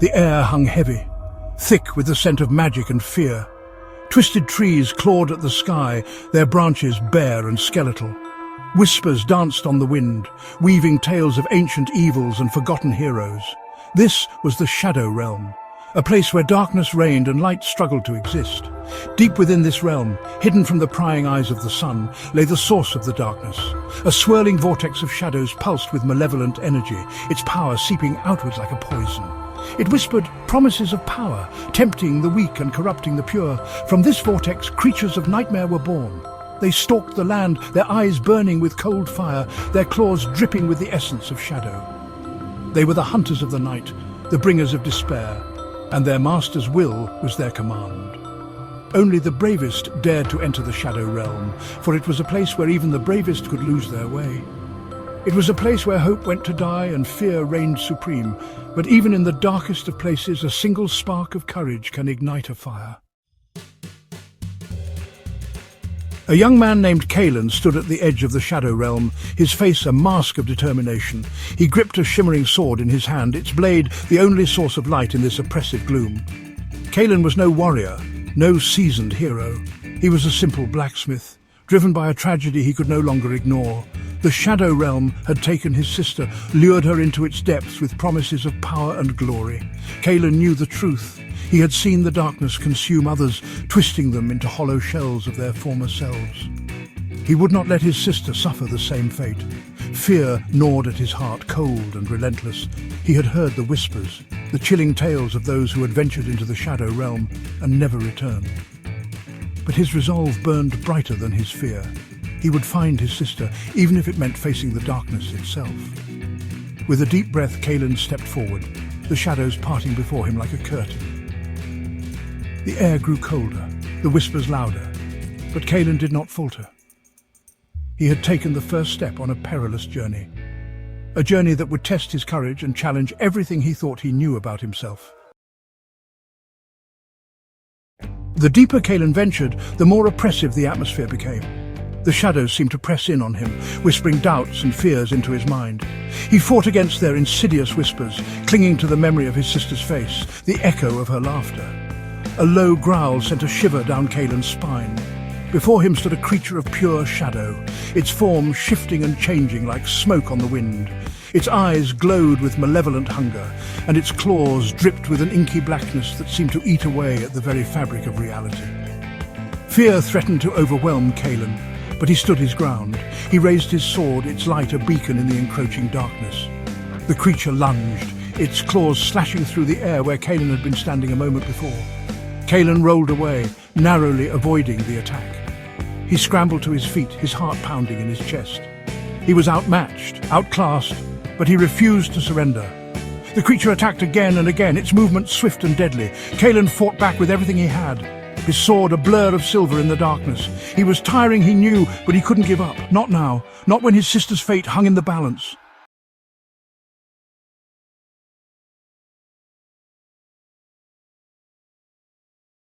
The air hung heavy, thick with the scent of magic and fear. Twisted trees clawed at the sky, their branches bare and skeletal. Whispers danced on the wind, weaving tales of ancient evils and forgotten heroes. This was the Shadow Realm, a place where darkness reigned and light struggled to exist. Deep within this realm, hidden from the prying eyes of the sun, lay the source of the darkness. A swirling vortex of shadows pulsed with malevolent energy, its power seeping outwards like a poison. It whispered promises of power, tempting the weak and corrupting the pure. From this vortex, creatures of nightmare were born. They stalked the land, their eyes burning with cold fire, their claws dripping with the essence of shadow. They were the hunters of the night, the bringers of despair, and their master's will was their command. Only the bravest dared to enter the Shadow Realm, for it was a place where even the bravest could lose their way. It was a place where hope went to die and fear reigned supreme, but even in the darkest of places, a single spark of courage can ignite a fire. A young man named Kalen stood at the edge of the Shadow Realm, his face a mask of determination. He gripped a shimmering sword in his hand, its blade the only source of light in this oppressive gloom. Kalen was no warrior, no seasoned hero. He was a simple blacksmith, driven by a tragedy he could no longer ignore. The Shadow Realm had taken his sister, lured her into its depths with promises of power and glory. Kalen knew the truth. He had seen the darkness consume others, twisting them into hollow shells of their former selves. He would not let his sister suffer the same fate. Fear gnawed at his heart, cold and relentless. He had heard the whispers, the chilling tales of those who had ventured into the Shadow Realm and never returned. But his resolve burned brighter than his fear. He would find his sister, even if it meant facing the darkness itself. With a deep breath, Kalen stepped forward, the shadows parting before him like a curtain. The air grew colder, the whispers louder, but Kalen did not falter. He had taken the first step on a perilous journey, a journey that would test his courage and challenge everything he thought he knew about himself. The deeper Kalen ventured, the more oppressive the atmosphere became. The shadows seemed to press in on him, whispering doubts and fears into his mind. He fought against their insidious whispers, clinging to the memory of his sister's face, the echo of her laughter. A low growl sent a shiver down Kalen's spine. Before him stood a creature of pure shadow, its form shifting and changing like smoke on the wind. Its eyes glowed with malevolent hunger, and its claws dripped with an inky blackness that seemed to eat away at the very fabric of reality. Fear threatened to overwhelm Kalen, but he stood his ground. He raised his sword, its light a beacon in the encroaching darkness. The creature lunged, its claws slashing through the air where Kalen had been standing a moment before. Kalen rolled away, narrowly avoiding the attack. He scrambled to his feet, his heart pounding in his chest. He was outmatched, outclassed, but he refused to surrender. The creature attacked again and again, its movement swift and deadly. Kalen fought back with everything he had, his sword a blur of silver in the darkness. He was tiring, he knew, but he couldn't give up. Not now, not when his sister's fate hung in the balance.